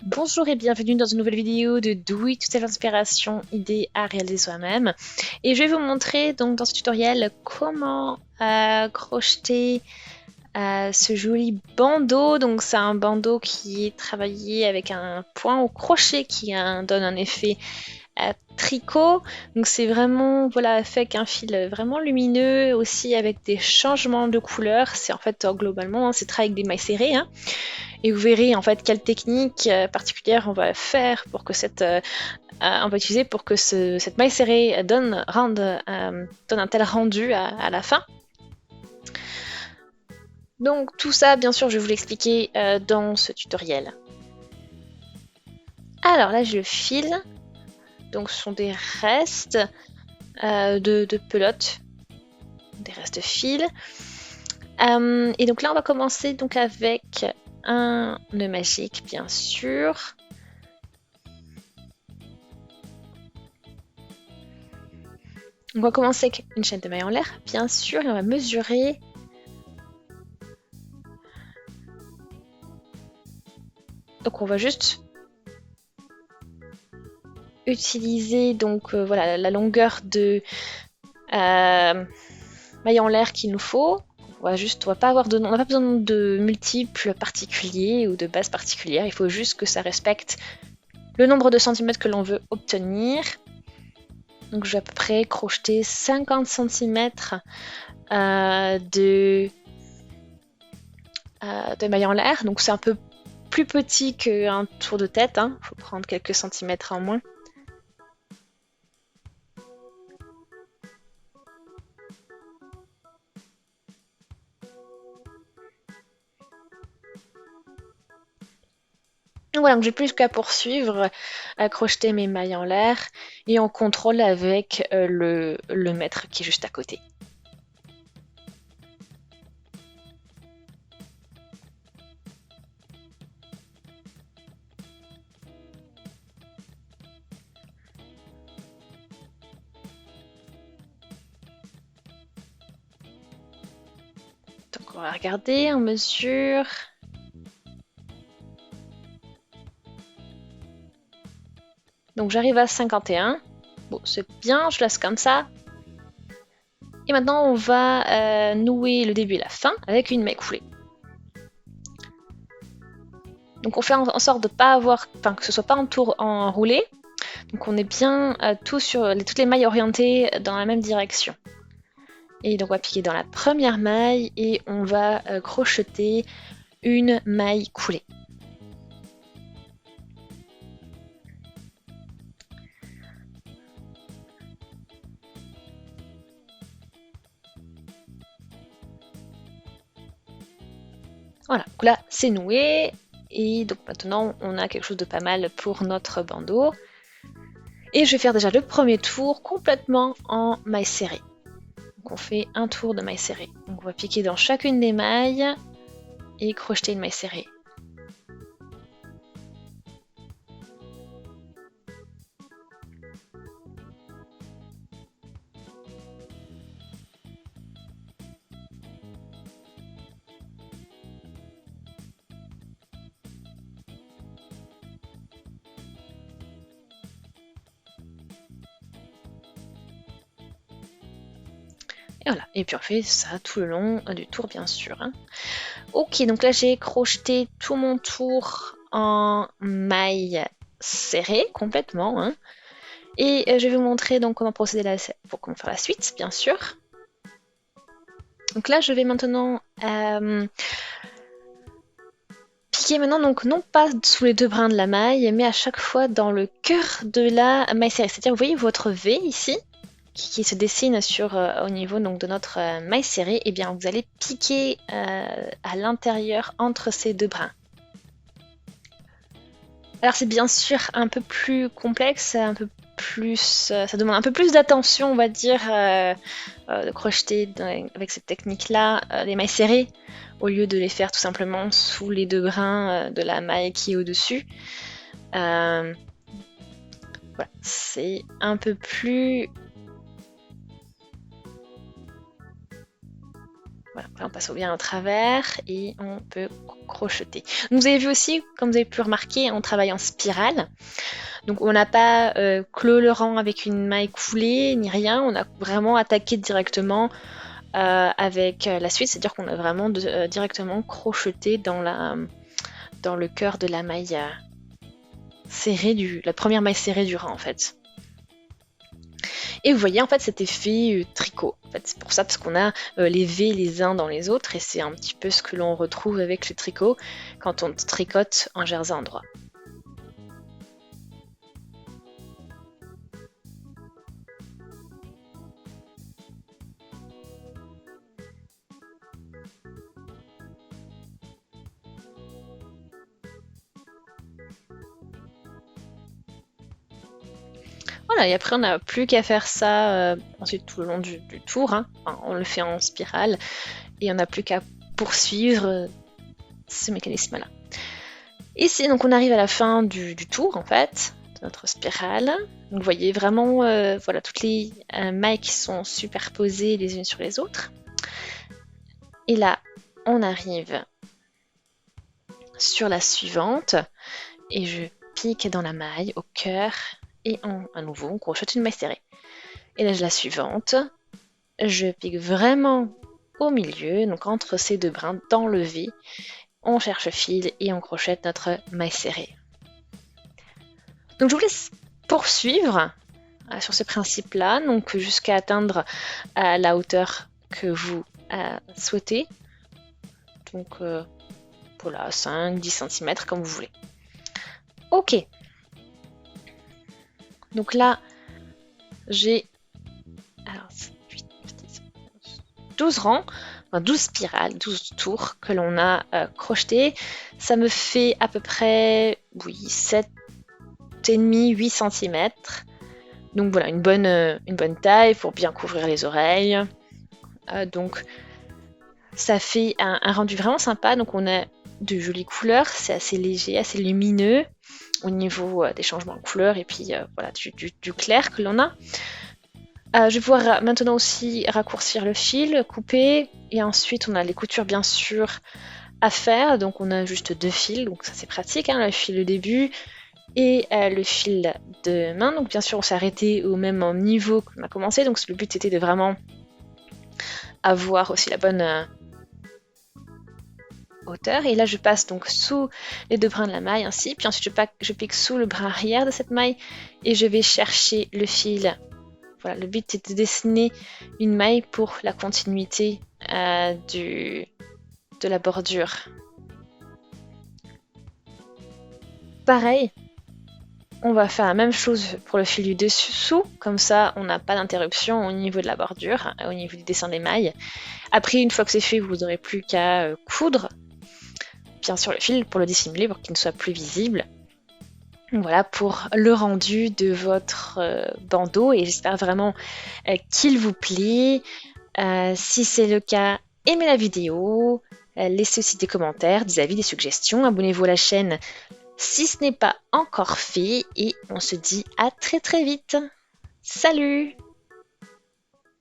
Bonjour et bienvenue dans une nouvelle vidéo de Do It Yourself Inspiration, idée à réaliser soi-même. Et je vais vous montrer donc dans ce tutoriel comment crocheter ce joli bandeau. Donc c'est un bandeau qui est travaillé avec un point au crochet qui donne un effet tricot. Donc c'est vraiment voilà fait avec un fil vraiment lumineux, aussi avec des changements de couleur. C'est en fait globalement c'est travaillé avec des mailles serrées. Et vous verrez en fait quelle technique particulière on va faire pour que on va utiliser pour que cette maille serrée donne un tel rendu à la fin. Donc tout ça, bien sûr, je vais vous l'expliquer dans ce tutoriel. Alors là, je file. Donc ce sont des restes de pelote, des restes fil. Et donc là, on va commencer donc avec un nœud magique, bien sûr. On va commencer avec une chaîne de mailles en l'air, bien sûr, et on va mesurer. Donc on va juste utiliser donc voilà la longueur de maille en l'air qu'il nous faut. On va pas avoir on n'a pas besoin de multiples particuliers ou de bases particulières. Il faut juste que ça respecte le nombre de centimètres que l'on veut obtenir. Donc je vais à peu près crocheter 50 cm de maille en l'air. Donc c'est un peu plus petit qu'un tour de tête. Il faut prendre quelques centimètres en moins. Donc voilà, donc j'ai plus qu'à poursuivre, à crocheter mes mailles en l'air et on contrôle avec le mètre qui est juste à côté. Donc on va regarder, on mesure. Donc j'arrive à 51. Bon, c'est bien, je laisse comme ça. Et maintenant on va nouer le début et la fin avec une maille coulée. Donc on fait en sorte de pas avoir, enfin que ce soit pas en tour enroulé. Donc on est bien toutes les mailles orientées dans la même direction. Et donc on va piquer dans la première maille et on va crocheter une maille coulée. Voilà, donc là c'est noué et donc maintenant on a quelque chose de pas mal pour notre bandeau. Et je vais faire déjà le premier tour complètement en maille serrée. Donc on fait un tour de maille serrée. Donc on va piquer dans chacune des mailles et crocheter une maille serrée. Et voilà, et puis on fait ça tout le long du tour bien sûr. Ok, donc là j'ai crocheté tout mon tour en maille serrée complètement. Et je vais vous montrer donc comment procéder pour comment faire la suite, bien sûr. Donc là je vais maintenant piquer maintenant, donc non pas sous les deux brins de la maille, mais à chaque fois dans le cœur de la maille serrée. C'est-à-dire, vous voyez votre V ici, qui se dessine au niveau donc, de notre maille serrée, et bien vous allez piquer à l'intérieur entre ces deux brins. Alors c'est bien sûr un peu plus complexe, un peu plus, ça demande un peu plus d'attention, on va dire, de crocheter avec cette technique-là les mailles serrées, au lieu de les faire tout simplement sous les deux brins de la maille qui est au-dessus. Voilà, c'est un peu plus... Voilà, après on passe bien au travers et on peut crocheter. Donc, vous avez vu aussi, comme vous avez pu remarquer, on travaille en spirale. Donc on n'a pas clos le rang avec une maille coulée ni rien, on a vraiment attaqué directement avec la suite, c'est-à-dire qu'on a vraiment directement crocheté dans le cœur de la maille serrée la première maille serrée du rang en fait. Et vous voyez en fait cet effet tricot. En fait, c'est pour ça parce qu'on a les V les uns dans les autres et c'est un petit peu ce que l'on retrouve avec le tricot quand on tricote en jersey endroit. Voilà, et après on n'a plus qu'à faire ça ensuite tout le long du tour, hein. Enfin, on le fait en spirale et on n'a plus qu'à poursuivre ce mécanisme-là. Ici, donc on arrive à la fin du tour en fait, de notre spirale. Donc, vous voyez vraiment voilà, toutes les mailles qui sont superposées les unes sur les autres. Et là, on arrive sur la suivante et je pique dans la maille au cœur et à nouveau on crochette une maille serrée. Et là, la suivante, je pique vraiment au milieu, donc entre ces deux brins dans le V, on cherche fil et on crochette notre maille serrée. Donc je vous laisse poursuivre sur ce principe-là, donc jusqu'à atteindre la hauteur que vous souhaitez. Donc voilà, 5-10 cm comme vous voulez. Ok. Donc là, j'ai 12 rangs, enfin 12 spirales, 12 tours que l'on a crochetés. Ça me fait à peu près 7,5-8 cm. Donc voilà, une bonne taille pour bien couvrir les oreilles. Donc ça fait un rendu vraiment sympa. Donc on a de jolies couleurs, c'est assez léger, assez lumineux au niveau des changements de couleurs et puis voilà, du clair que l'on a. Je vais pouvoir maintenant aussi raccourcir le fil, couper, et ensuite on a les coutures bien sûr à faire. Donc on a juste 2 fils, donc ça c'est pratique, hein, le fil de début et le fil de main. Donc bien sûr on s'est arrêté au même niveau qu'on a commencé, donc le but était de vraiment avoir aussi la bonne hauteur. Et là je passe donc sous les 2 brins de la maille ainsi, puis ensuite je pique sous le brin arrière de cette maille et je vais chercher le fil. Voilà, le but est de dessiner une maille pour la continuité de la bordure. Pareil, on va faire la même chose pour le fil du dessous, comme ça on n'a pas d'interruption au niveau de la bordure, au niveau du dessin des mailles. Après, une fois que c'est fait, vous n'aurez plus qu'à coudre, bien sûr, le fil pour le dissimuler, pour qu'il ne soit plus visible. Voilà pour le rendu de votre bandeau et j'espère vraiment qu'il vous plaît. Si c'est le cas, aimez la vidéo, laissez aussi des commentaires, des avis, des suggestions, abonnez-vous à la chaîne si ce n'est pas encore fait et on se dit à très très vite. Salut!